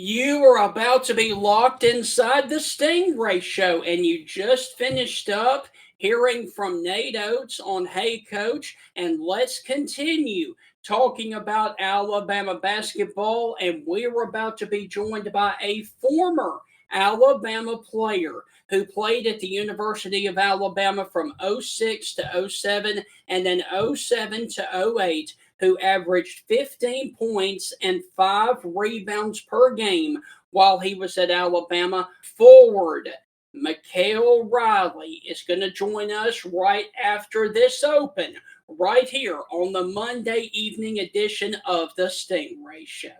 You are about to be locked inside the Stingray Show, and you just finished up hearing from Nate Oates on Hey Coach, and let's continue talking about Alabama basketball. And we're about to be joined by a former Alabama player who played at the University of Alabama from '06 to '07 and then '07 to '08, who averaged 15 points and 5 rebounds per game while he was at Alabama. Forward Mykal Riley is going to join us right after this open, right here on the Monday evening edition of the Stingray Show.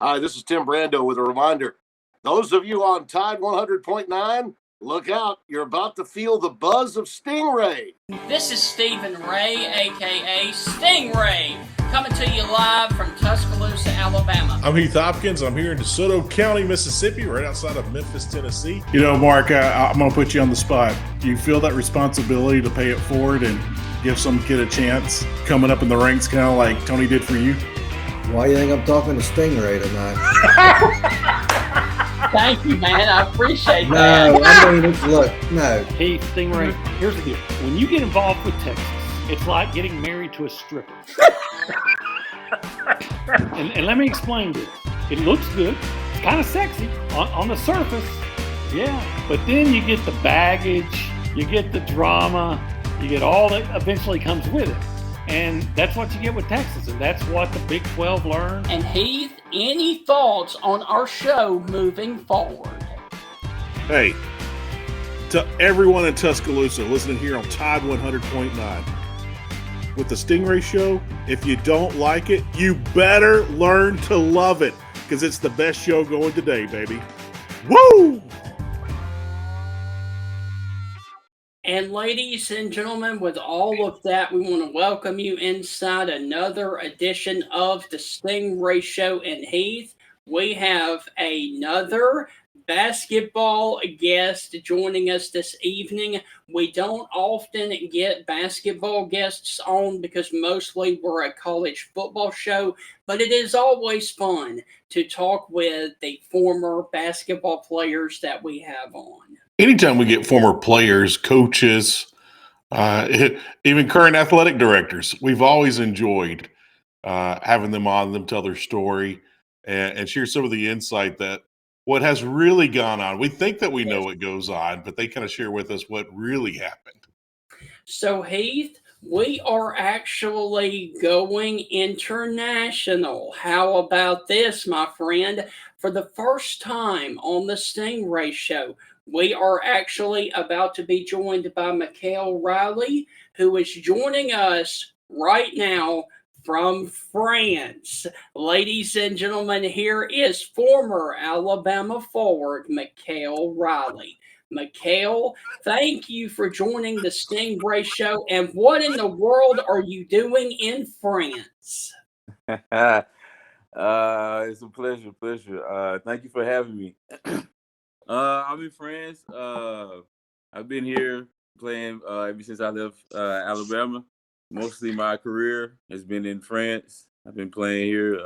Hi, this is Tim Brando with a reminder. Those of you on Tide 100.9, look out. You're about to feel the buzz of Stingray. This is Stephen Ray, a.k.a. Stingray, coming to you live from Tuscaloosa, Alabama. I'm Heath Hopkins. I'm here in DeSoto County, Mississippi, right outside of Memphis, Tennessee. You know, Mark, I'm going to put you on the spot. Do you feel that responsibility to pay it forward and give some kid a chance coming up in the ranks, kind of like Tony did for you? Why do you think I'm talking to Stingray tonight? Thank you, man. I appreciate that. No, I mean, look, no. Hey, Stingray, here's the deal. When you get involved with Texas, it's like getting married to a stripper. and let me explain this. It looks good. It's kind of sexy on the surface. Yeah. But then you get the baggage, you get the drama, you get all that eventually comes with it. And that's what you get with Texas, and that's what the Big 12 learned. And Heath, any thoughts on our show moving forward? Hey, to everyone in Tuscaloosa listening here on Tide 100.9, with the Stingray Show, if you don't like it, you better learn to love it, because it's the best show going today, baby. Woo! And ladies and gentlemen, with all of that, we want to welcome you inside another edition of the Stingray Show. And Heath, we have another basketball guest joining us this evening. We don't often get basketball guests on because mostly we're a college football show, but it is always fun to talk with the former basketball players that we have on. Anytime we get former players, coaches, even current athletic directors, we've always enjoyed having them on, them tell their story and share some of the insight that what has really gone on. We think that we know what goes on, but they kind of share with us what really happened. So, Heath, we are actually going international. How about this, my friend? For the first time on the Stingray Show, we are actually about to be joined by Mykal Riley, who is joining us right now from France. Ladies and gentlemen, here is former Alabama forward Mykal Riley. Mykal, thank you for joining the Stingray Show. And what in the world are you doing in France? It's a pleasure. Thank you for having me. I'm in France. I've been here playing ever since I left Alabama. Mostly my career has been in France. I've been playing here.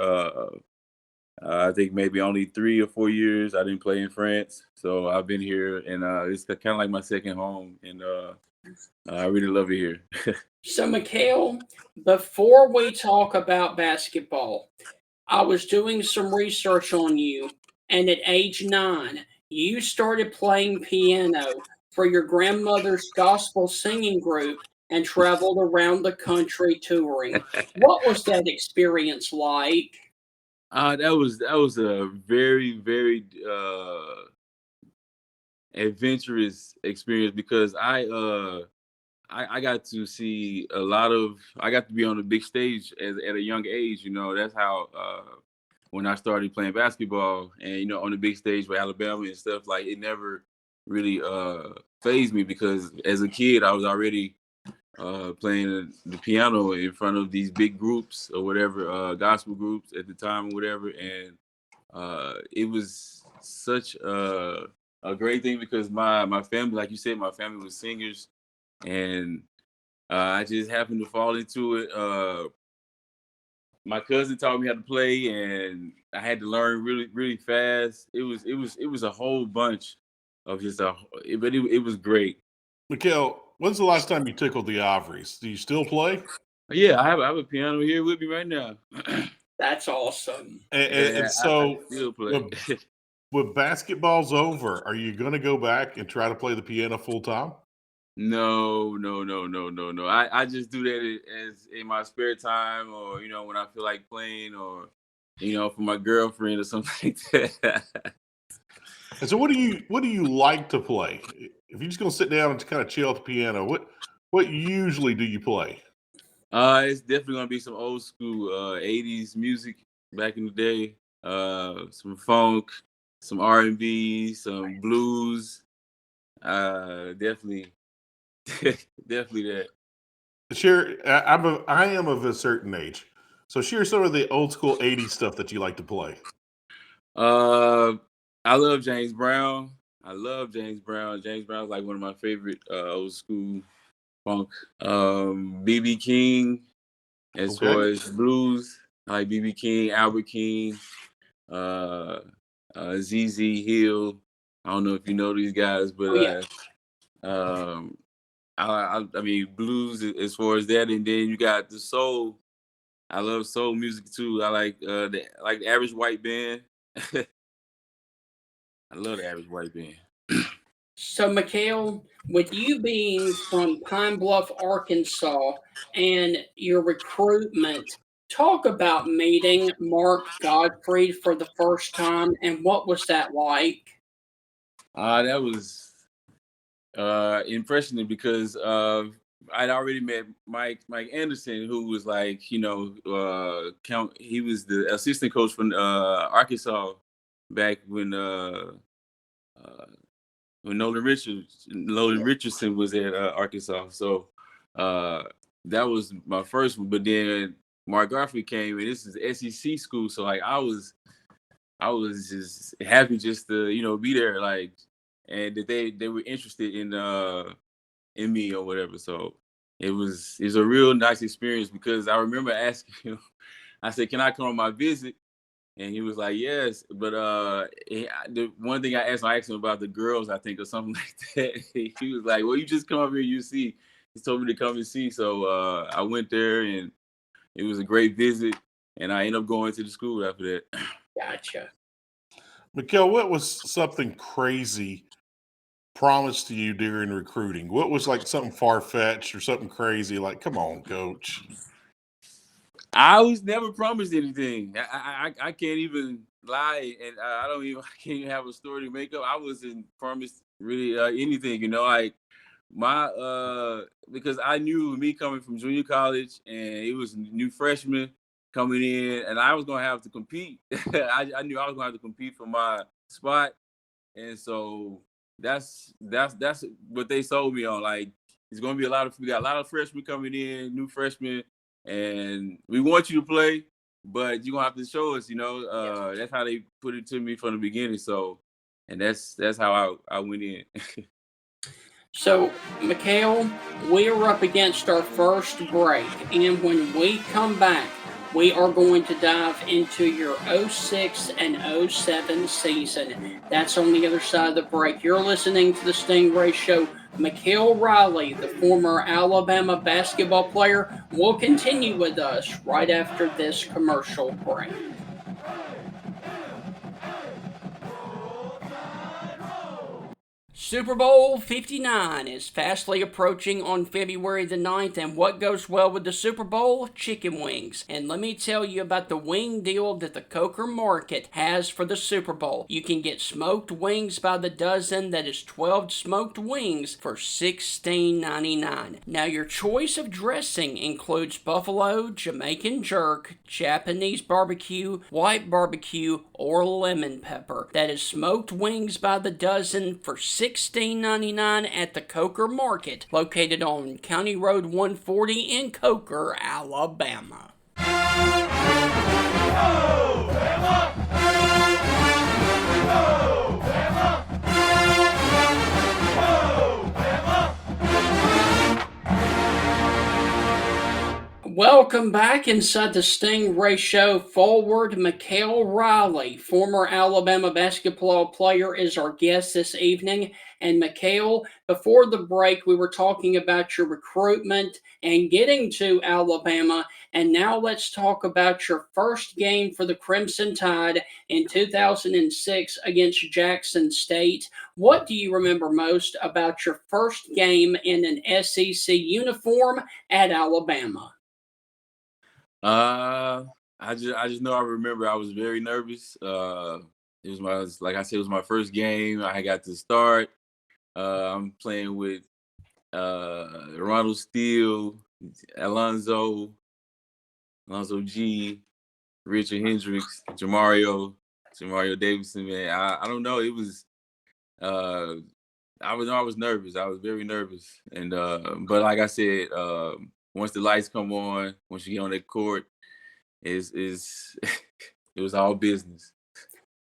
I think maybe only 3 or 4 years I didn't play in France. So I've been here, and it's kind of like my second home, and I really love it here. So, Mykal, before we talk about basketball, I was doing some research on you, and at age 9, you started playing piano for your grandmother's gospel singing group and traveled around the country touring. What was that experience like? That was a very, very adventurous experience because I got to see I got to be on the big stage at a young age. You know, that's how when I started playing basketball and, you know, on the big stage with Alabama and stuff, like it never really fazed me because as a kid, I was already playing the piano in front of these big groups or whatever, gospel groups at the time or whatever. And it was such a great thing because my family, like you said, my family was singers, and I just happened to fall into it. My cousin taught me how to play, and I had to learn really, really fast. It was a whole bunch of just but it was great. Mykal, when's the last time you tickled the ivories? Do you still play? Yeah, I have a piano here with me right now. That's awesome. And so I still play. when basketball's over, are you going to go back and try to play the piano full time? No. I just do that as in my spare time, or when I feel like playing, or for my girlfriend or something like that. And so, what do you like to play? If you're just going to sit down and kind of chill at the piano, what usually do you play? It's definitely gonna be some old school 80s music back in the day. Some funk, some R&B, some blues. Definitely that. Share. I am of a certain age, so share some of the old school '80s stuff that you like to play. I love James Brown. James Brown's like one of my favorite old school funk. B.B. King, as far as blues, I like B.B. King, Albert King, Z.Z. Hill. I don't know if you know these guys, but I mean blues as far as that, and then you got the soul. I love soul music too. I like the Average White Band. I love the Average White Band. So, Mykal, with you being from Pine Bluff, Arkansas, and your recruitment, talk about meeting Mark Gottfried for the first time, and what was that like? That was impressioning because I'd already met Mike Anderson, who was like, he was the assistant coach from Arkansas back when Nolan Richardson was at Arkansas. So that was my first one. But then Mark Gottfried came, and this is SEC school, so like I was just happy just to be there, like, and that they were interested in me or whatever. So it was a real nice experience because I remember asking him, I said, "Can I come on my visit?" And he was like, "Yes," but the one thing I asked him about the girls, I think, or something like that. He was like, "Well, you just come up here, you see." He told me to come and see, so I went there, and it was a great visit, and I ended up going to the school after that. Gotcha. Mykal, what was something crazy promised to you during recruiting? What was like something far-fetched or something crazy? Like, come on, coach. I was never promised anything. I can't even lie, and I can't even have a story to make up. I wasn't promised really anything, like because I knew me coming from junior college, and it was new freshmen coming in, and I was gonna have to compete. I knew I was gonna have to compete for my spot, and so that's what they sold me on. Like, it's gonna be we got a lot of freshmen coming in, new freshmen. And we want you to play, but you're gonna have to show us, That's how they put it to me from the beginning. So, and that's how I went in. So, Mykal, we are up against our first break, and when we come back, we are going to dive into your 06 and 07 season. That's on the other side of the break. You're listening to the Stingray Show. Mykal Riley, the former Alabama basketball player, will continue with us right after this commercial break. Super Bowl 59 is fastly approaching on February the 9th, and what goes well with the Super Bowl? Chicken wings. And let me tell you about the wing deal that the Coker Market has for the Super Bowl. You can get smoked wings by the dozen, that is 12 smoked wings for $16.99. Now, your choice of dressing includes buffalo, Jamaican jerk, Japanese barbecue, white barbecue, or lemon pepper. That is smoked wings by the dozen for $16.99 at the Coker Market, located on County Road 140 in Coker, Alabama. Welcome back inside the Stingray Show. Forward Mykal Riley, former Alabama basketball player, is our guest this evening. And Mykal, before the break, we were talking about your recruitment and getting to Alabama. And now let's talk about your first game for the Crimson Tide in 2006 against Jackson State. What do you remember most about your first game in an SEC uniform at Alabama? I just know I remember I was very nervous. It was like I said, it was my first game. I got to start. I'm playing with Ronald Steele, Alonzo G, Richard Hendricks, Jamario Davidson. Man, I don't know. It was I was nervous. I was very nervous, and but like I said, once the lights come on, once you get on that court, is it was all business.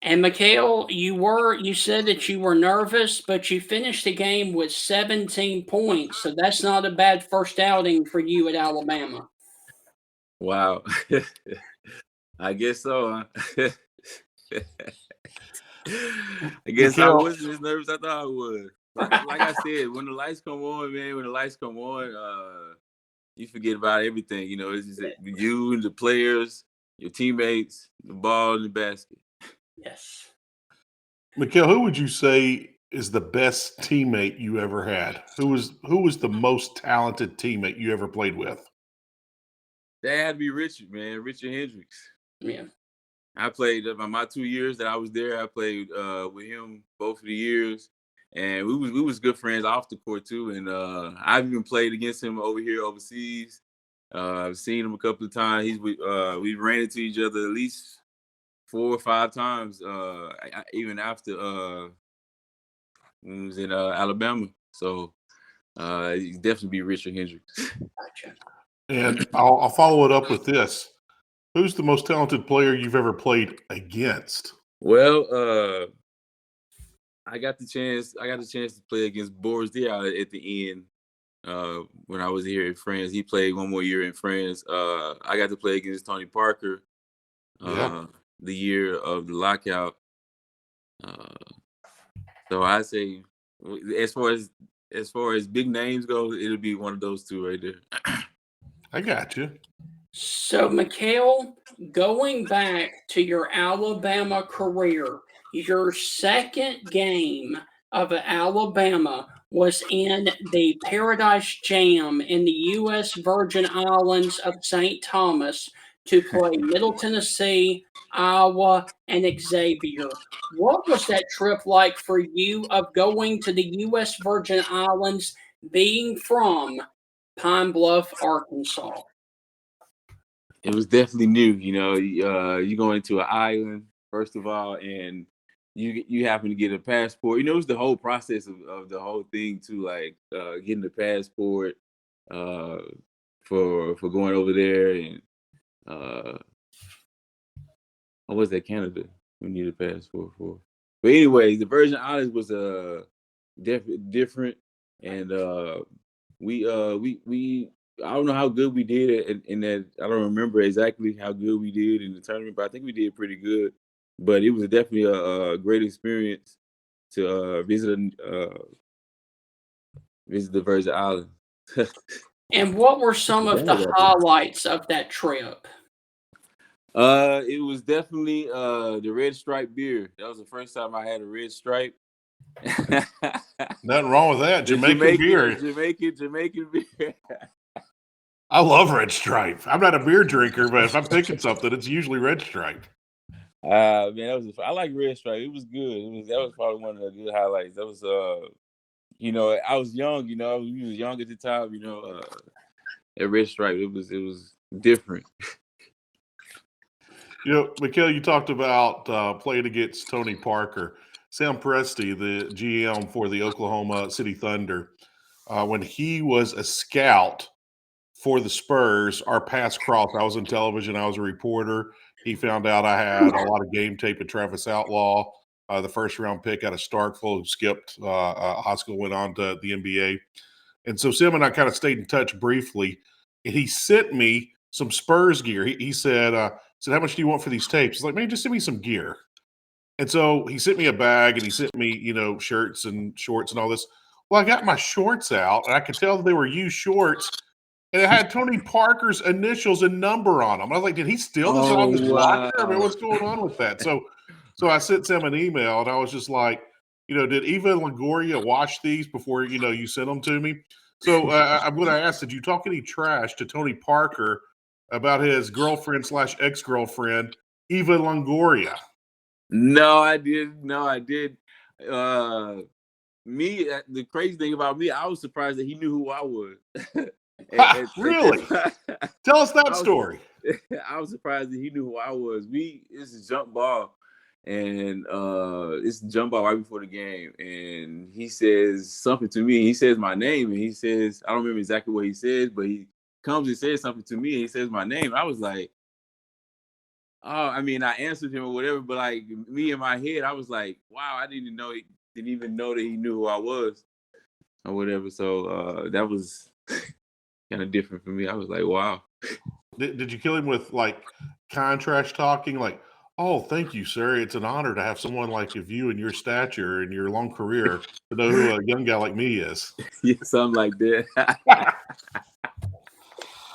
And Mykal, you said that you were nervous, but you finished the game with 17 points. So that's not a bad first outing for you at Alabama. Wow. I guess so. Huh? I guess I wasn't as nervous as I thought I was. Like I said, when the lights come on, man, you forget about everything. You know, it's just you and the players, your teammates, the ball and the basket. Yes. Mykal, who would you say is the best teammate you ever had? Who was the most talented teammate you ever played with? That had to be Richard, man. Richard Hendricks. Yeah. I played my 2 years that I was there. I played with him both of the years, and we was good friends off the court too. And I've even played against him over here overseas. I've seen him a couple of times. We ran into each other at least 4 or 5 times, even after when he was in Alabama. So he'd definitely be Richard Hendricks. Gotcha. And I'll follow it up with this. Who's the most talented player you've ever played against? Well, I got the chance to play against Boris Diaw at the end when I was here in France. He played one more year in France. I got to play against Tony Parker the year of the lockout. So I say, as far as big names go, it'll be one of those two right there. I got you. So, Mykal, going back to your Alabama career, your second game of Alabama was in the Paradise Jam in the U.S. Virgin Islands of St. Thomas to play Middle Tennessee, Iowa, and Xavier. What was that trip like for you of going to the U.S. Virgin Islands, being from Pine Bluff, Arkansas? It was definitely new. You know, you going into an island, first of all, and you happen to get a passport. You know, it's the whole process of the whole thing too, like getting the passport for going over there. And what was that, Canada? We need a passport for. But anyway, the Virgin Islands was different, and we I don't know how good we did in that. I don't remember exactly how good we did in the tournament, but I think we did pretty good. But it was definitely a great experience to visit the Virgin Islands. And what were some of the highlights of that trip? It was definitely the Red Stripe beer. That was the first time I had a red stripe. Nothing wrong with that. Jamaican beer. Jamaican beer. I love Red Stripe. I'm not a beer drinker, but if I'm picking something, it's usually Red Stripe. Man, I like Red Stripe. It was good. That was probably one of the good highlights. That was you know, I was young. You know, we was young at the time. You know, at Red Stripe, it was different. You know, Mykal, you talked about playing against Tony Parker. Sam Presti, the GM for the Oklahoma City Thunder, when he was a scout for the Spurs, our paths crossed. I was in television. I was a reporter. He found out I had a lot of game tape of Travis Outlaw, the first-round pick out of Starkville, who skipped high school, went on to the NBA. And so Sam and I kind of stayed in touch briefly. And he sent me some Spurs gear. He said, how much do you want for these tapes? He's like, man, just send me some gear. And so he sent me a bag and he sent me, shirts and shorts and all this. Well, I got my shorts out and I could tell that they were used shorts. And it had Tony Parker's initials and number on them. I was like, did he steal this out of his locker? I mean, what's going on with that? So I sent him an email and I was just like, did Eva Longoria watch these before, you sent them to me? So I'm going to ask, did you talk any trash to Tony Parker about his girlfriend / ex-girlfriend, Eva Longoria? No, I did. The crazy thing about me, I was surprised that he knew who I was. Really? Tell us that story. I was surprised that he knew who I was. It's a jump ball, and it's a jump ball right before the game, and he says something to me. He says my name, and he says, I don't remember exactly what he says, but he comes and says something to me, and he says my name. I was like, oh, I mean, I answered him or whatever, but like me in my head, I was like, wow, I didn't even know that he knew who I was or whatever. So that was kind of different for me. I was like, wow. Did you kill him with like contrast talking? Like, oh, thank you, sir. It's an honor to have someone like you and your stature and your long career to know who a young guy like me is. Yeah, something like that.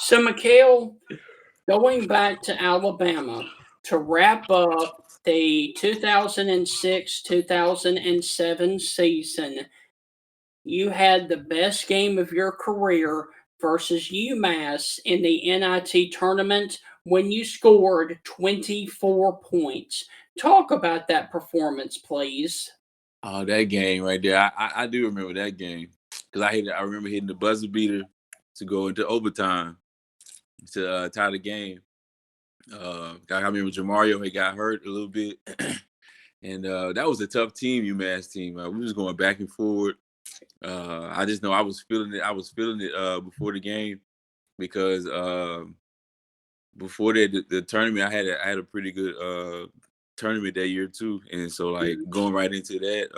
So, Mykal, going back to Alabama to wrap up the 2006-2007 season, you had the best game of your career versus UMass in the NIT tournament when you scored 24 points. Talk about that performance, please. Oh, that game right there. I do remember that game because I remember hitting the buzzer beater to go into overtime to tie the game. I remember Jamario had got hurt a little bit, and that was a tough team, UMass team. We was going back and forward. I just know I was feeling it. Before the game because before the tournament, I had a pretty good tournament that year too, and so like going right into that,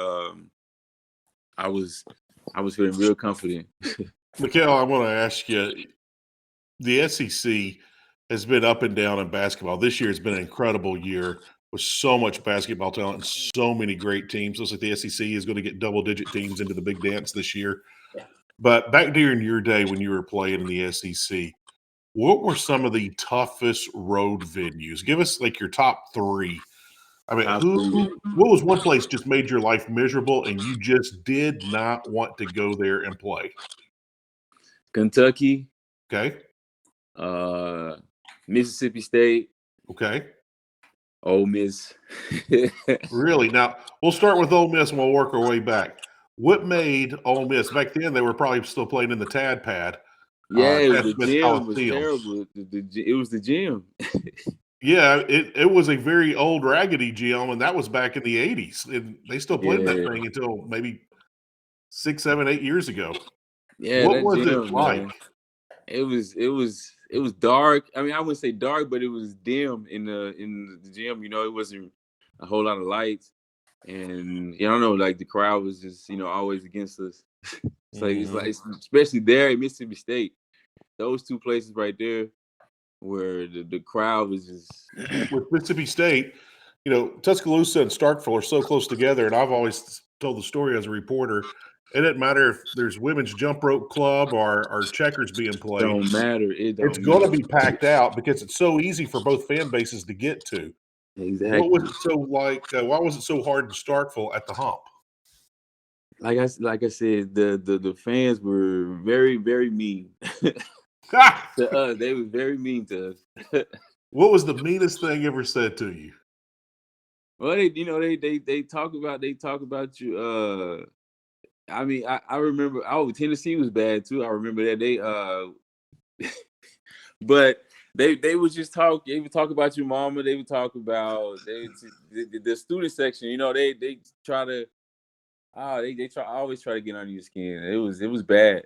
I was feeling real confident. Mykal, I want to ask you, the SEC has been up and down in basketball. This year has been an incredible year with so much basketball talent and so many great teams. Looks like the SEC is going to get double-digit teams into the big dance this year. Yeah. But back during your day when you were playing in the SEC, what were some of the toughest road venues? Give us like your top three. I mean, what was one place just made your life miserable and you just did not want to go there and play? Kentucky. Okay. Mississippi State. Okay. Ole Miss. Really? Now, we'll start with Ole Miss and we'll work our way back. What made Ole Miss? Back then, they were probably still playing in the Tad Pad. Yeah, the gym was terrible. It was the gym. Yeah, it was a very old, raggedy gym, and that was back in the 80s. And they still played that thing until maybe 6, 7, 8 years ago. Yeah, what was it like? Man, it was dark. I mean, I wouldn't say dark, but it was dim in the gym. It wasn't a whole lot of lights, and I don't know, like the crowd was just always against us. It's like especially there at Mississippi State, those two places right there, where the crowd was just. With Mississippi State, Tuscaloosa and Starkville are so close together, and I've always told the story as a reporter. It doesn't matter if there's women's jump rope club or checkers being played. Don't matter. It's going to be packed out because it's so easy for both fan bases to get to. Exactly. What was it so like? Why was it so hard in Starkville at the hump? Like I said, the fans were very, very mean to us. They were very mean to us. What was the meanest thing ever said to you? Well, they talk about you. I mean, I remember. Tennessee was bad too. I remember that but they would just talk. They would talk about your mama. They would talk about the student section. They try to. Always try to get under your skin. It was bad.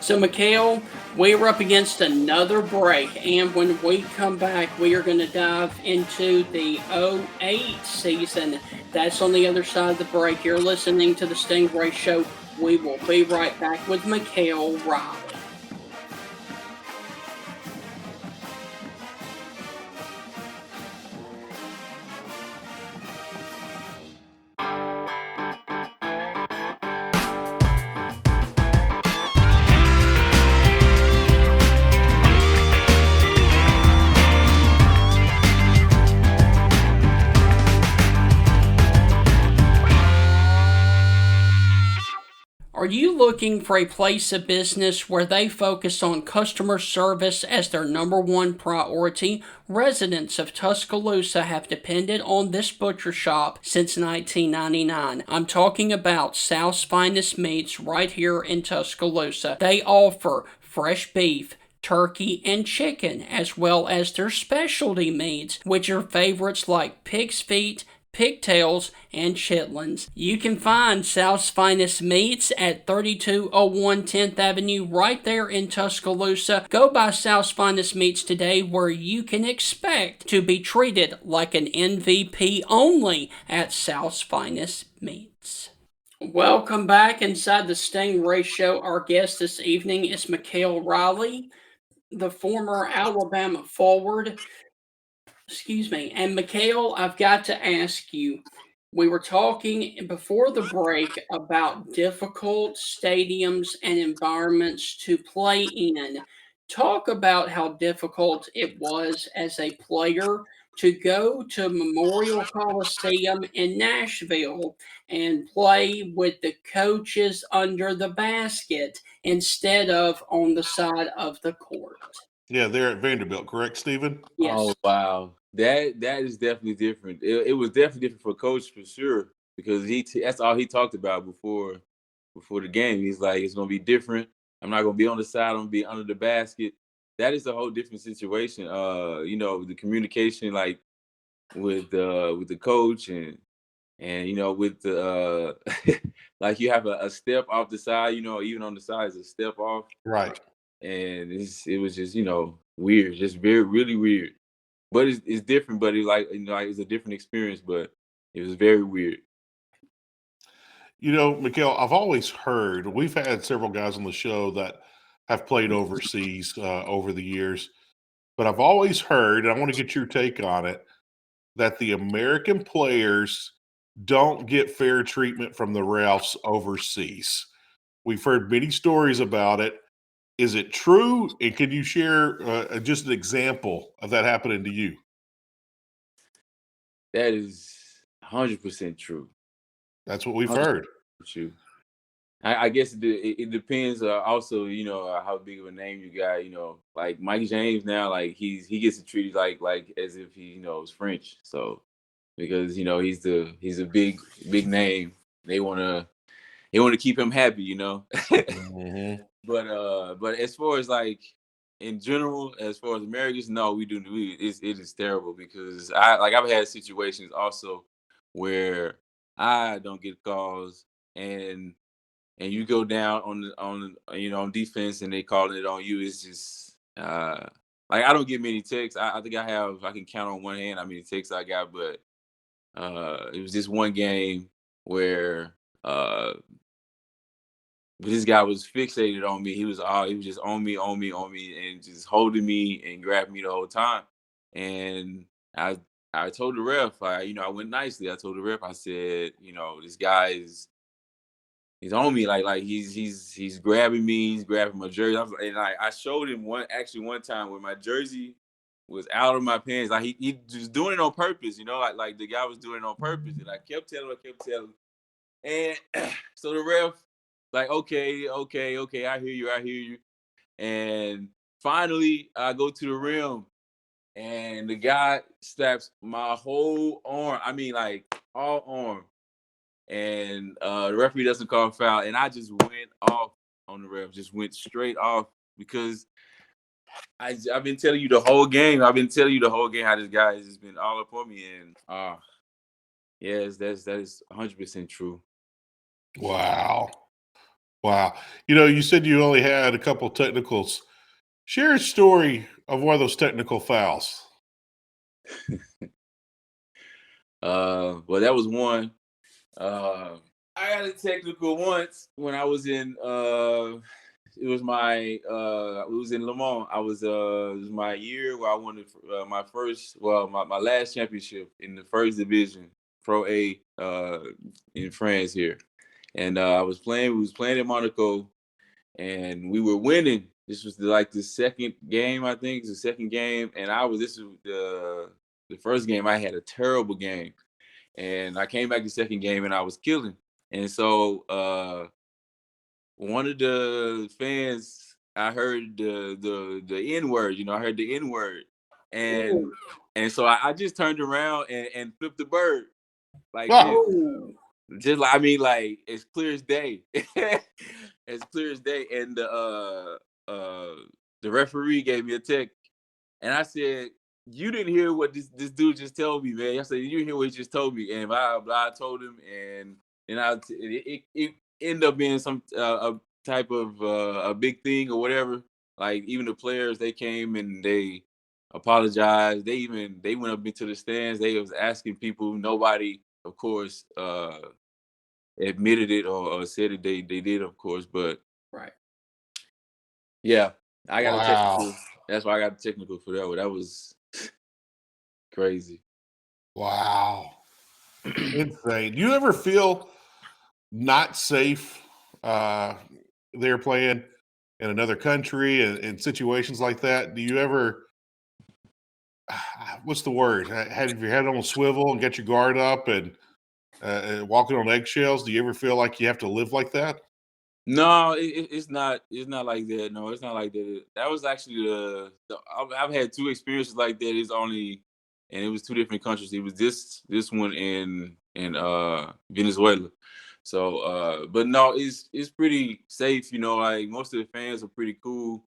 So, Mykal, we are up against another break, and when we come back, we are going to dive into the 2008 season. That's on the other side of the break. You're listening to the Stingray Show. We will be right back with Mykal Riley. Are you looking for a place of business where they focus on customer service as their number one priority? Residents of Tuscaloosa have depended on this butcher shop since 1999. I'm talking about South's Finest Meats right here in Tuscaloosa. They offer fresh beef, turkey, and chicken, as well as their specialty meats, which are favorites like pig's feet, pigtails, and chitlins. You can find South's Finest Meats at 3201 10th Avenue right there in Tuscaloosa. Go by South's Finest Meats today, where you can expect to be treated like an MVP only at South's Finest Meats. Welcome back inside the Stingray Show. Our guest this evening is Mykal Riley, the former Alabama forward. Excuse me. And Mykal, I've got to ask you, we were talking before the break about difficult stadiums and environments to play in. Talk about how difficult it was as a player to go to Memorial Coliseum in Nashville and play with the coaches under the basket instead of on the side of the court. Yeah, they're at Vanderbilt, correct, Stephen? Yes. Oh wow, that is definitely different. It was definitely different for Coach for sure, because that's all he talked about before the game. He's like, it's gonna be different. I'm not gonna be on the side. I'm gonna be under the basket. That is a whole different situation. The communication like with the coach and with the like you have a step off the side. Even on the side is a step off. Right. And it was just weird, just very really weird, but it's different. But it's a different experience, but it was very weird. Mykal, I've always heard, we've had several guys on the show that have played overseas over the years, but I've always heard, and I want to get your take on it, that the American players don't get fair treatment from the refs overseas. We've heard many stories about it. Is it true? And can you share just an example of that happening to you? That is 100% true. That's what we've heard. True. I guess it depends. Also, how big of a name you got. Like Mike James now, like he gets treated like as if he is French. So because he's a big name, they want to keep him happy. Mm-hmm. But as far as like in general, as far as Americans, no, it is terrible, because I've had situations also where I don't get calls and you go down on defense and they calling it on you. It's just I don't get many texts. I think I can count on one hand how many texts I got, but it was just one game where this guy was fixated on me. He was just on me, and just holding me and grabbing me the whole time. And I told the ref, I went nicely. I told the ref, I said, this guy he's on me, like he's grabbing me, he's grabbing my jersey. I showed him one time where my jersey was out of my pants. Like he was doing it on purpose, like the guy was doing it on purpose. And I kept telling him. And so the ref, like, okay, I hear you. And finally, I go to the rim, and the guy slaps my whole arm. I mean, like, all arm. And the referee doesn't call a foul, and I just went off on the ref, just went straight off, because I've been telling you the whole game. How this guy has just been all up on me, and yes, that is 100% true. Wow. You said you only had a couple technicals. Share a story of one of those technical fouls. Well, that was one. I got a technical once when I was in it was in Le Mans. It was my year where I won my last championship in the first division, Pro A, in France here. And we was playing in Monaco, and we were winning. This was the second game, I think. It's the second game, and this was the first game. I had a terrible game, and I came back the second game, and I was killing. And so one of the fans, I heard the N word. You know, I heard the N word, and so I just turned around and flipped the bird like this. Oh, Just like, I mean, like as clear as day, as clear as day. And the referee gave me a text, and I said, "You didn't hear what this dude just told me, man." I said, "You hear what he just told me?" And blah blah, I told him, and it ended up being some a type of a big thing or whatever. Like even the players, they came and they apologized. They went up into the stands. They was asking people. Nobody, of course, admitted it or said it. They did, of course, but right. yeah, I got a Wow. technical. That's why I got a technical for that one. That was crazy. Wow. Insane. Do you ever feel not safe there playing in another country and in situations like that? Do you ever, what's the word? Have your head on a swivel and get your guard up and walking on eggshells? Do you ever feel like you have to live like that? No, it's not. It's not like that. No, it's not like that. That was actually I've had two experiences like that. It's only, and it was two different countries. It was this one in Venezuela. So, but no, it's pretty safe. You know, like most of the fans are pretty cool.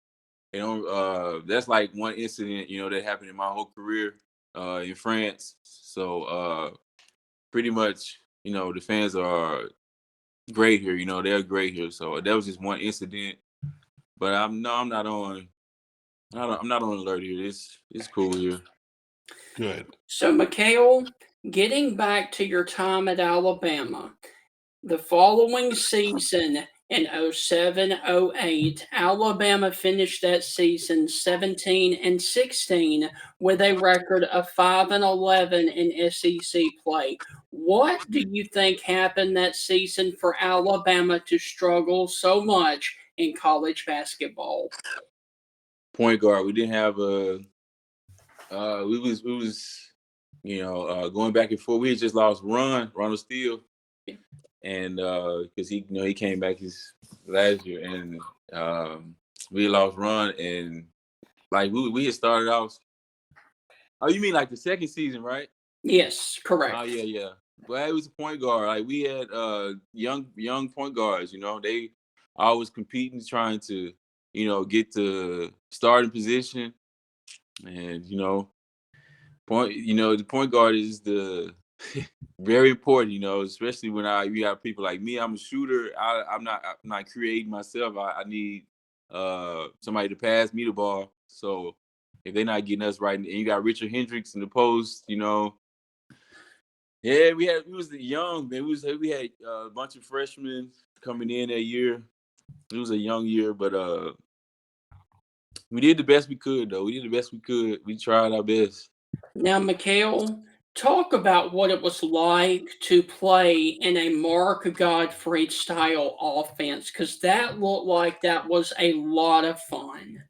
You know, that's like one incident, you know, that happened in my whole career in France. So, pretty much, you know, the fans are great here. You know, they're great here. So that was just one incident. But I'm not on alert here. It's cool here. Good. So, Mykal, getting back to your time at Alabama, the following season in 07-08, Alabama finished that season 17-16 with a record of 5-11 in SEC play. What do you think happened that season for Alabama to struggle so much in college basketball? Point guard. We didn't have a. We was you know going back and forth. We had just lost Ronald Steele, and because he came back his last year, and we lost Ron, and like we had started off. Oh, you mean like the second season, right? Yes, correct. Oh yeah. Well, it was a point guard. Like we had young point guards. You know, they always competing, trying to get the starting position, and the point guard is the very important, especially when you have people like me. I'm a shooter. I'm not creating myself. I need somebody to pass me the ball. So if they're not getting us right, and you got Richard Hendricks in the post, yeah, we was young, man. We had a bunch of freshmen coming in that year. It was a young year, but we did the best we could, though. We did the best we could. We tried our best. Now, Mykal, talk about what it was like to play in a Mark Gottfried style offense, because that looked like that was a lot of fun.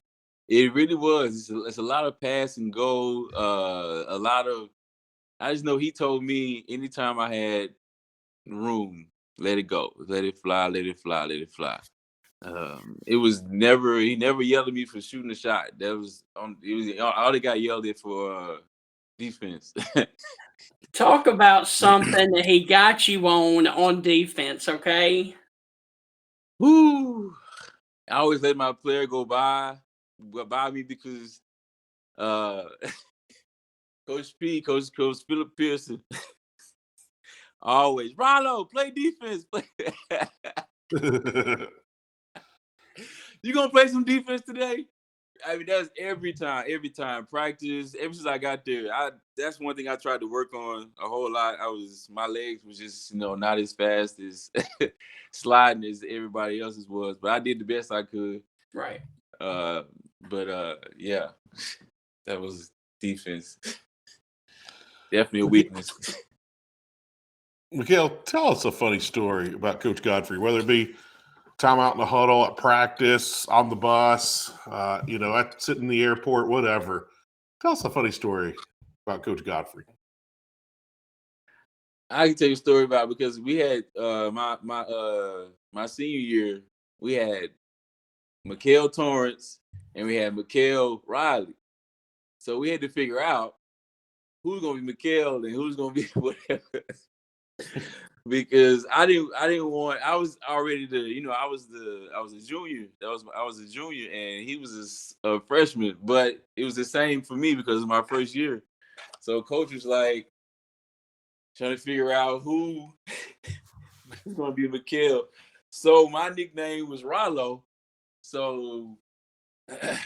It really was. It's a lot of pass and go. A lot of. I just know he told me anytime I had room, let it go, let it fly, let it fly, let it fly. It was never. He never yelled at me for shooting a shot. That was It was all they got yelled at for defense. Talk about something that he got you on defense, okay? Woo! I always let my player go by me because Coach Philip Pearson always, Rollo, play defense. You gonna play some defense today? I mean, that's every time practice. Ever since I got there, that's one thing I tried to work on a whole lot. My legs was just not as fast as sliding as everybody else's was, but I did the best I could. Right. Yeah, that was defense. Definitely a weakness. Mykal, tell us a funny story about Coach Godfrey, whether it be time out in the huddle, at practice, on the bus, sitting in the airport, whatever. Tell us a funny story about Coach Godfrey. I can tell you a story about because we had my senior year. we had Mykal Torrance and we had Mykal Riley. So we had to figure out who's gonna be Mykal and who's gonna be whatever. Because I didn't want. I was already I was a junior. I was a junior and he was a freshman. But it was the same for me because it's my first year. So coach was like trying to figure out who's gonna be Mykal. So my nickname was Rollo. So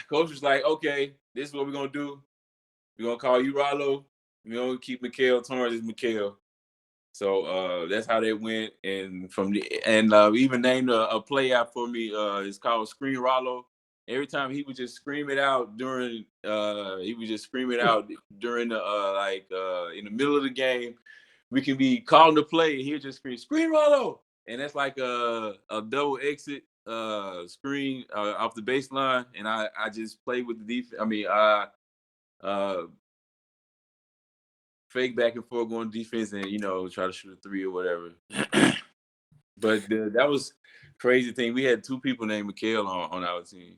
coach was like, okay, this is what we're gonna do. We're gonna call you Rollo. We're gonna keep Mykal Torrance as Mykal. So that's how that went, and we even named a play out for me. It's called Scream Rollo. Every time he would just scream it out during the in the middle of the game. We can be calling the play, and he'll just scream Rollo, and that's like a double exit screen off the baseline, and I just play with the defense. I mean, fake back and forth going defense and try to shoot a three or whatever. But that was crazy thing. We had 2 people named Mykal on our team.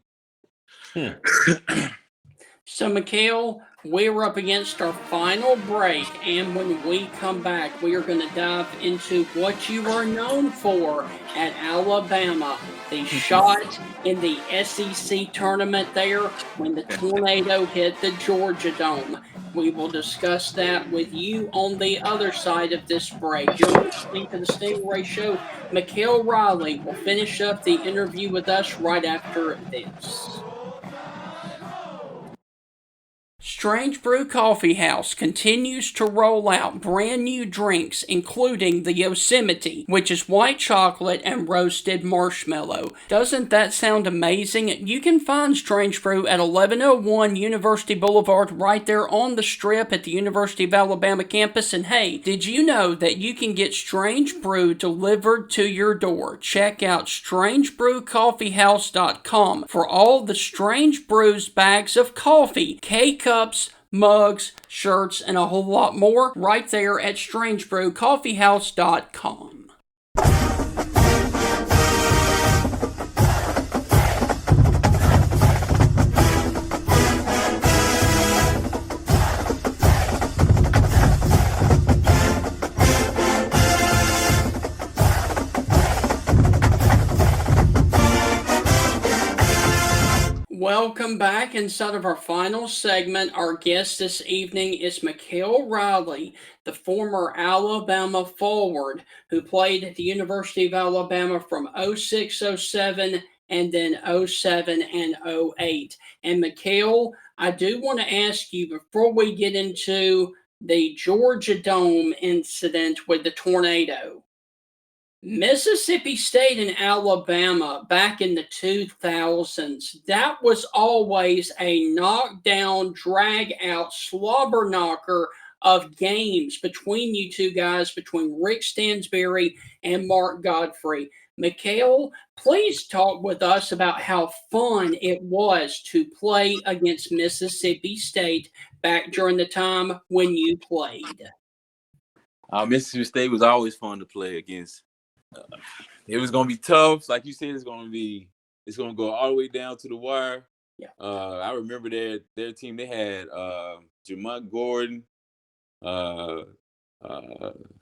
So, Mykal, we're up against our final break, and when we come back, we are going to dive into what you are known for at Alabama. The shot in the SEC tournament there when the tornado hit the Georgia Dome. We will discuss that with you on the other side of this break. You're listening to the Stingray Show. Mykal Riley will finish up the interview with us right after this. Strange Brew Coffee House continues to roll out brand new drinks, including the Yosemite, which is white chocolate and roasted marshmallow. Doesn't that sound amazing? You can find Strange Brew at 1101 University Boulevard right there on the strip at the University of Alabama campus. And hey, did you know that you can get Strange Brew delivered to your door? Check out strangebrewcoffeehouse.com for all the Strange Brews bags of coffee, K-cups, mugs, shirts, and a whole lot more right there at strangebrewcoffeehouse.com. Welcome back. Inside of our final segment, our guest this evening is Mykal Riley, the former Alabama forward who played at the University of Alabama from 06-07 and then 07 and 08. And Mykal, I do want to ask you, before we get into the Georgia Dome incident with the tornado, Mississippi State and Alabama back in the 2000s, that was always a knockdown, drag out, slobber knocker of games between you two guys, between Rick Stansberry and Mark Godfrey. Mykal, please talk with us about how fun it was to play against Mississippi State back during the time when you played. Mississippi State was always fun to play against. It was gonna be tough, like you said. It's gonna go all the way down to the wire. Yeah. I remember their team. They had Jamont Gordon,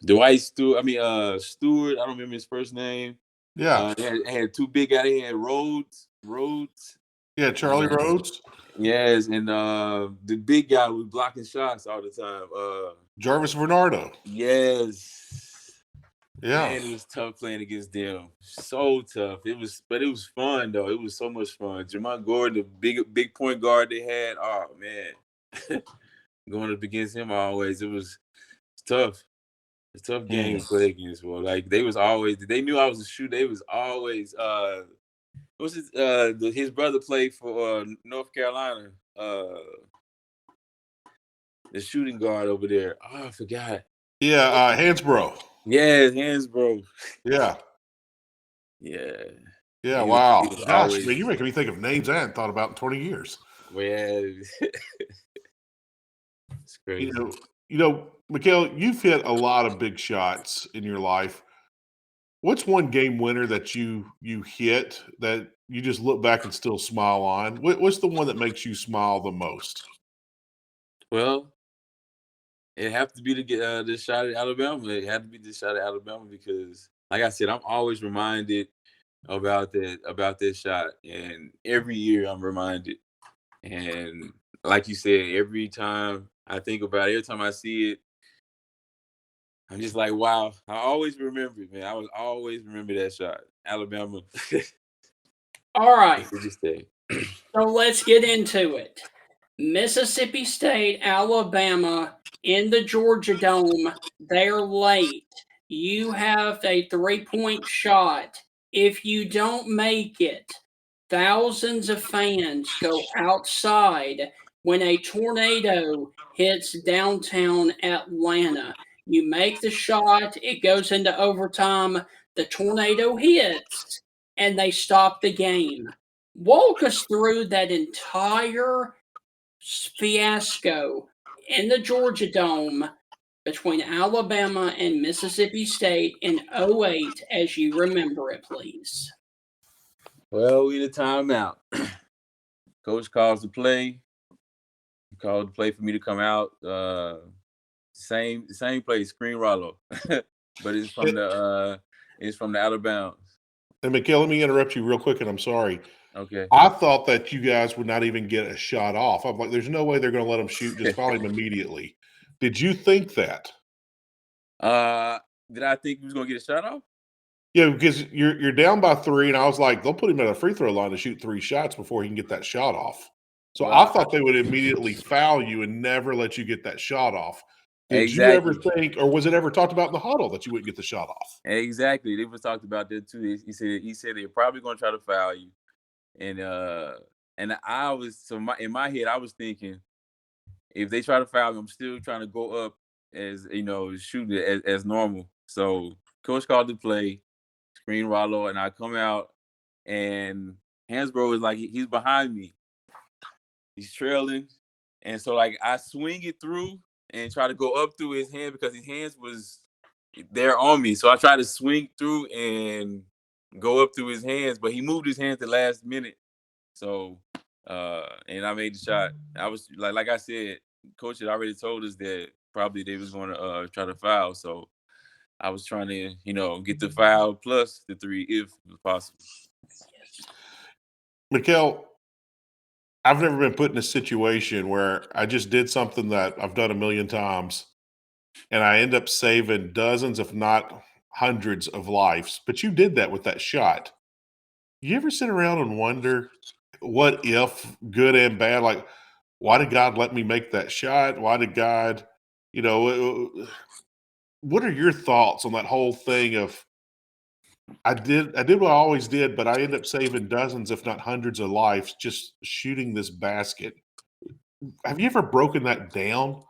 Dwight Stewart. Stewart. I don't remember his first name. Yeah. They had 2 big guys. They had Rhodes. Yeah, Charlie Rhodes. Yes, and the big guy was blocking shots all the time. Jarvis Bernardo. Yes. Yeah. Man, it was tough playing against them. So tough. But it was fun though. It was so much fun. Jamont Gordon, the big point guard they had. Oh man, going up against him always. It's tough. It's a tough game to play against. Well, like they knew I was a shooter. They was always his brother played for North Carolina. The shooting guard over there. Oh, I forgot. Yeah, Hansbrough. Yes, Hansbrough. Yeah. Yeah. Yeah, wow. Gosh, man, you're making me think of names I hadn't thought about in 20 years. Well, it's crazy. Mykal, you've hit a lot of big shots in your life. What's one game winner that you hit that you just look back and still smile on? What's the one that makes you smile the most? Well, it have to be to get this shot at Alabama. It had to be this shot at Alabama because, like I said, I'm always reminded about that shot, and every year I'm reminded. And like you said, every time I think about it, every time I see it, I'm just like, wow. I always remember it, man. I will always remember that shot, Alabama. All right. To this day. So let's get into it. Mississippi State, Alabama in the Georgia Dome. They're late. You have a 3-point shot. If you don't make it, thousands of fans go outside when a tornado hits downtown Atlanta. You make the shot, it goes into overtime, the tornado hits, and they stop the game. Walk us through that entire fiasco in the Georgia Dome between Alabama and Mississippi State in 2008 as you remember it, please. Well, we need a timeout. Coach calls the play. He called the play for me to come out. Same play, screen Rollo. But it's from the out of bounds. And Mykal, let me interrupt you real quick, and I'm sorry. Okay. I thought that you guys would not even get a shot off. I'm like, there's no way they're going to let him shoot. Just foul him immediately. Did you think that? Did I think he was going to get a shot off? Yeah, because you're down by 3, and I was like, they'll put him at a free throw line to shoot 3 shots before he can get that shot off. So I thought they would immediately foul you and never let you get that shot off. Did you ever think, or was it ever talked about in the huddle that you wouldn't get the shot off? Exactly. They was talked about that too. He said they're probably going to try to foul you, and I was in my head I was thinking, if they try to foul me, I'm still trying to go up as shoot it as normal. So coach called the play, screen Rollo, and I come out, and Hansbrough is like he's behind me, he's trailing, and so like I swing it through and try to go up through his hand because his hands was there on me. So I tried to swing through and go up through his hands, but he moved his hands the last minute. So and I made the shot. I was like I said, coach had already told us that probably they was going to try to foul. So I was trying to, get the foul plus the 3 if possible. Mykal, I've never been put in a situation where I just did something that I've done a million times, and I end up saving dozens, if not hundreds, of lives. But you did that with that shot. You ever sit around and wonder, what if, good and bad? Like, why did God let me make that shot? Why did God, what are your thoughts on that whole thing of, I did what I always did, but I end up saving dozens, if not hundreds of lives just shooting this basket. Have you ever broken that down?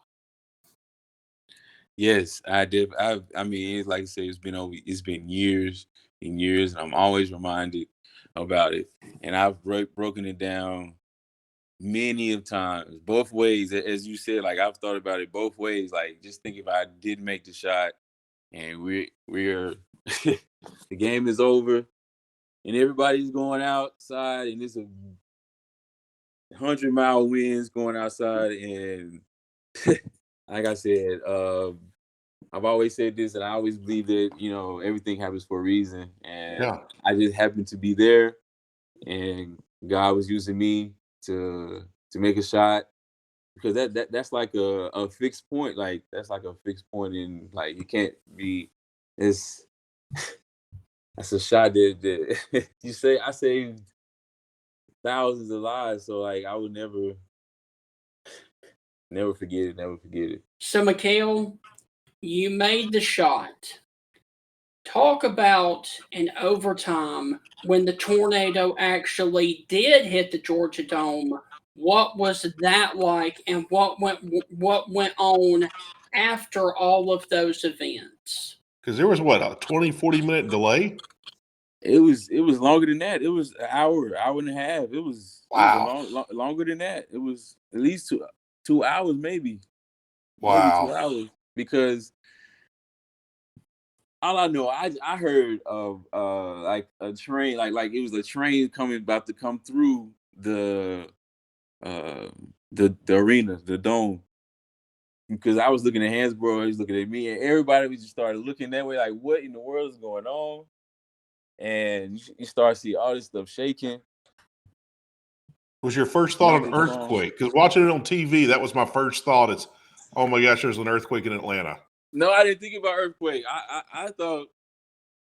Yes, I did. I mean, like I said, it's been years and years, and I'm always reminded about it. And I've broken it down many of times, both ways. As you said, like I've thought about it both ways. Like just think if I did make the shot, and we're the game is over, and everybody's going outside, and it's a 100-mile winds going outside, and like I said, I've always said this, and I always believe that everything happens for a reason, and I just happened to be there, and God was using me to make a shot, because that's like a fixed point. Like that's like a fixed point in, like, you can't be. That's a shot that you say I saved thousands of lives, so like I would never forget it. So Mykal, you made the shot. Talk about in overtime when the tornado actually did hit the Georgia Dome. What was that like, and what went on after all of those events? Because there was a 20-40 minute delay. It was longer than that. It was an hour and a half. It was longer than that. It was at least 2 hours, maybe. Wow. Maybe 2 hours, because all I know, I heard of like a train, like it was a train about to come through the arena, the dome. Because I was looking at Hansborough, he was looking at me, and everybody just started looking that way, like, what in the world is going on? And you start to see all this stuff shaking. Was your first thought an earthquake? Because watching it on TV, that was my first thought. It's, oh my gosh, there's an earthquake in Atlanta. No, I didn't think about earthquake. I thought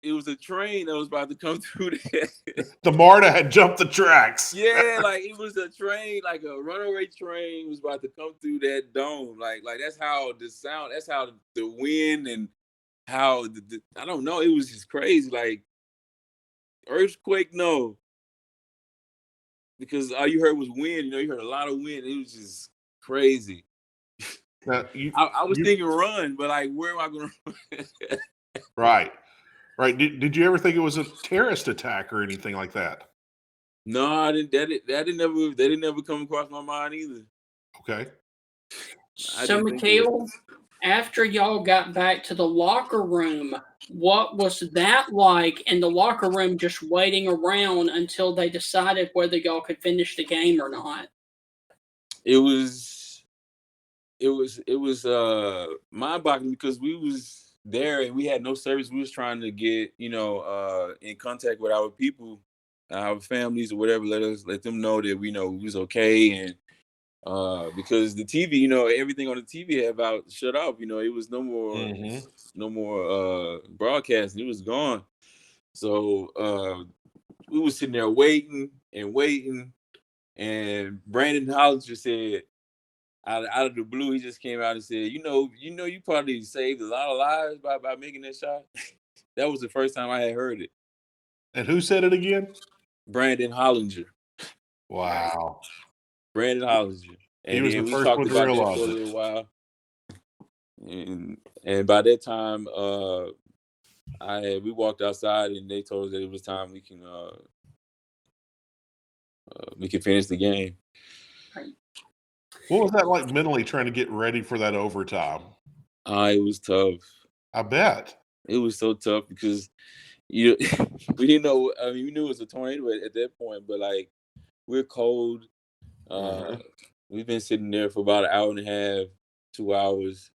it was a train that was about to come through there. The MARTA had jumped the tracks. Yeah, like it was a train, like a runaway train was about to come through that dome. Like that's how the sound, that's how the wind and how I don't know. It was just crazy. Like earthquake, no, because all you heard was wind. You know, you heard a lot of wind. It was just crazy. Now, I was thinking run, but like, where am I going to run? Right. Did you ever think it was a terrorist attack or anything like that? No, I didn't. That didn't never come across my mind either. Okay. So, Mykal, after y'all got back to the locker room, what was that like in the locker room, just waiting around until they decided whether y'all could finish the game or not? It was mind-boggling because we was there and we had no service. We was trying to get, in contact with our people, our families or whatever, let them know that we was okay. And because the TV, everything on the TV had about shut off. It was no more broadcasting. It was gone. So we was sitting there waiting, and Brandon Hollinger said, out of the blue, he just came out and said, you probably saved a lot of lives by making that shot. That was the first time I had heard it. And who said it again? Brandon Hollinger. Wow. Brandon Hollinger. And he was the first one to realize it for a little while. And by that time, we walked outside and they told us that it was time we can finish the game. What was that like mentally trying to get ready for that overtime? It was tough. I bet. It was so tough because we didn't know. I mean, we knew it was a tornado at that point, but like we're cold. We've been sitting there for about an hour and a half, 2 hours,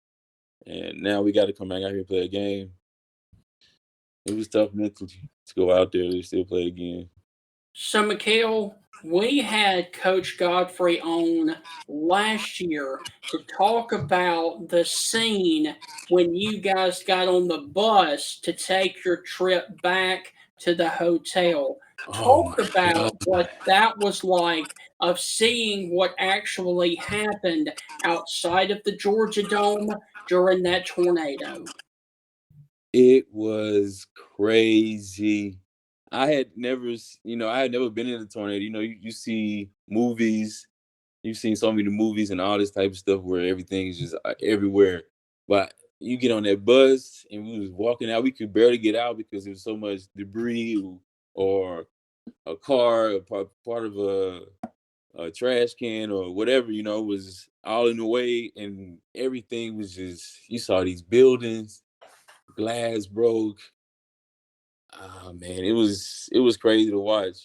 and now we got to come back out here and play a game. It was tough mentally to go out there and still play again. So, Mykal, we had Coach Godfrey on last year to talk about the scene when you guys got on the bus to take your trip back to the hotel. Talk about what that was like of seeing what actually happened outside of the Georgia Dome during that tornado. It was crazy. I had never been in a tornado. You see movies, you've seen so many movies and all this type of stuff where everything is just everywhere. But you get on that bus and we was walking out, we could barely get out because there was so much debris or a car, or part of a trash can or whatever, was all in the way, and everything was just, you saw these buildings, glass broke. Oh man, it was crazy to watch.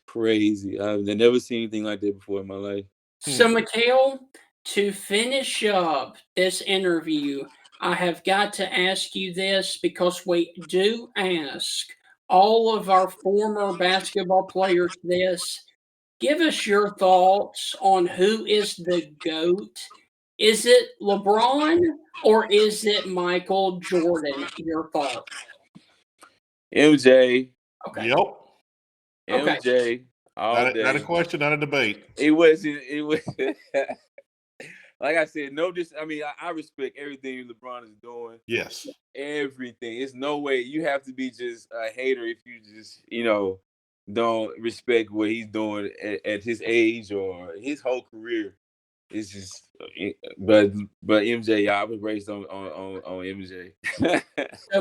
Crazy. I've never seen anything like that before in my life. So, Mykal, to finish up this interview, I have got to ask you this because we do ask all of our former basketball players this. Give us your thoughts on who is the GOAT. Is it LeBron or is it Michael Jordan? Your thoughts? MJ. Okay. Yep. MJ. Not a question, not a debate. It was like I said, I respect everything LeBron is doing. Yes. Everything. It's no way you have to be just a hater if you just, don't respect what he's doing at his age or his whole career. It's just, but MJ, I was raised on MJ. So,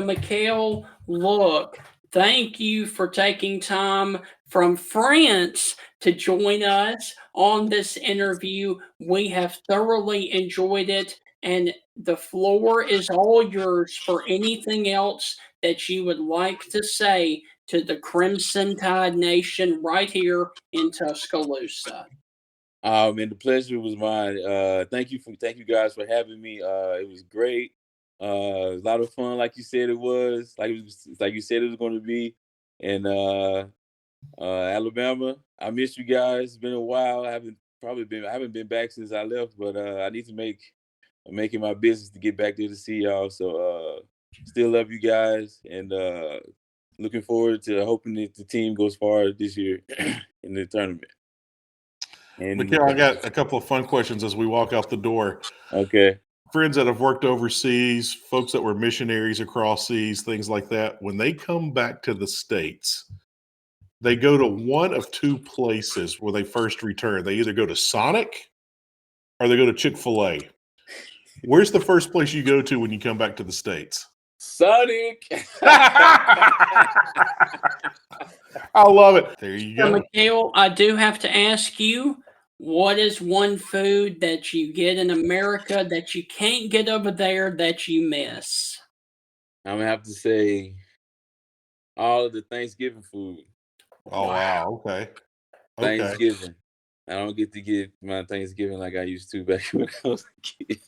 Mykal, look, thank you for taking time from France to join us on this interview. We have thoroughly enjoyed it. and the floor is all yours for anything else that you would like to say to the Crimson Tide Nation right here in Tuscaloosa. And the pleasure was mine. Thank you guys for having me. It was great. A lot of fun, like you said it was. Like you said it was going to be. And Alabama, I miss you guys. It's been a while. I haven't been back since I left, but I need to make it my business to get back there to see y'all. So still love you guys, and looking forward to hoping that the team goes far this year in the tournament. And Mykal, I got a couple of fun questions as we walk out the door. Okay. Friends that have worked overseas, folks that were missionaries across seas, things like that, when they come back to the States, they go to one of two places where they first return. They either go to Sonic or they go to Chick-fil-A. Where's the first place you go to when you come back to the States? Sonic. I love it. There you go. So, Mykal, I do have to ask you, what is one food that you get in America that you can't get over there that you miss? I'm going to have to say all of the Thanksgiving food. Oh, wow. Okay. Thanksgiving. I don't get to get my Thanksgiving like I used to back when I was a kid.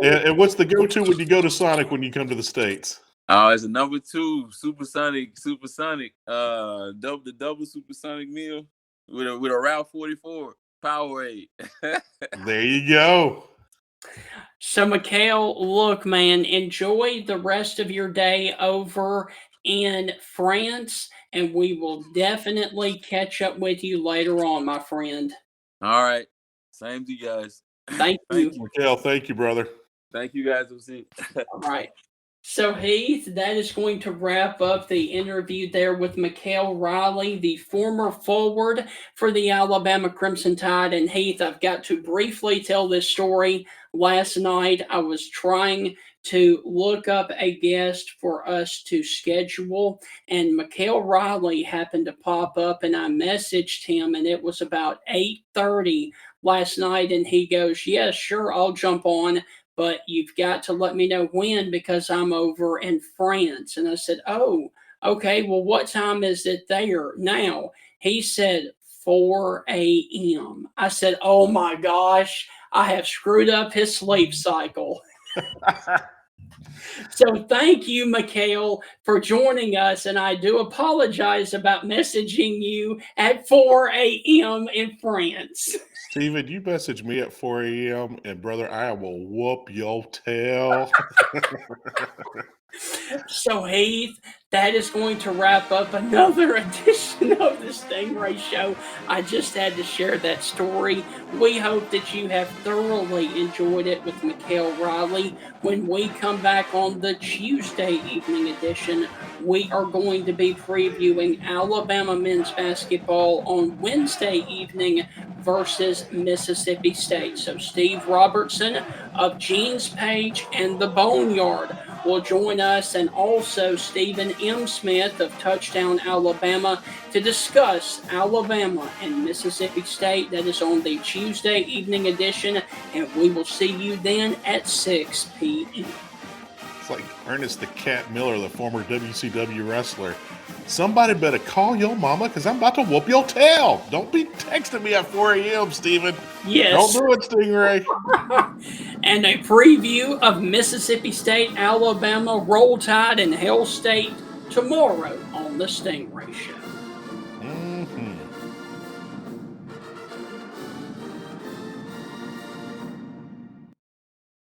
And what's the go-to when you go to Sonic when you come to the States? Oh, it's a number 2 supersonic, the double supersonic meal with a Route 44 Powerade. There you go. So, Mykal, look, man, enjoy the rest of your day over in France, and we will definitely catch up with you later on, my friend. All right. Same to you guys. Thank you. Mykal, thank you, brother. Thank you guys. We'll see. All right. So, Heath, that is going to wrap up the interview there with Mykal Riley, the former forward for the Alabama Crimson Tide. And Heath, I've got to briefly tell this story. Last night, I was trying to look up a guest for us to schedule, and Mykal Riley happened to pop up, and I messaged him, and it was about 8:30 last night, and he goes, "Yeah, sure, I'll jump on, but you've got to let me know when because I'm over in France." And I said, "Oh, okay, well, what time is it there now?" He said 4 a.m. I said, "Oh my gosh, I have screwed up his sleep cycle." So thank you, Mykal, for joining us. And I do apologize about messaging you at 4 a.m. in France. Steven, you message me at 4 a.m. and brother, I will whoop your tail. So, Heath, that is going to wrap up another edition of the Stingray Show. I just had to share that story. We hope that you have thoroughly enjoyed it with Mykal Riley. When we come back on the Tuesday evening edition, we are going to be previewing Alabama men's basketball on Wednesday evening versus Mississippi State. So Steve Robertson of Gene's Page and the Boneyard will join us, and also Stephen M. Smith of Touchdown Alabama to discuss Alabama and Mississippi State. That is on the Tuesday evening edition, and we will see you then at 6 p.m. It's like Ernest the Cat Miller, the former WCW wrestler. Somebody better call your mama because I'm about to whoop your tail. Don't be texting me at 4 a.m., Steven. Yes. Don't do it, Stingray. And a preview of Mississippi State, Alabama, Roll Tide, and Hell State tomorrow on the Stingray Show.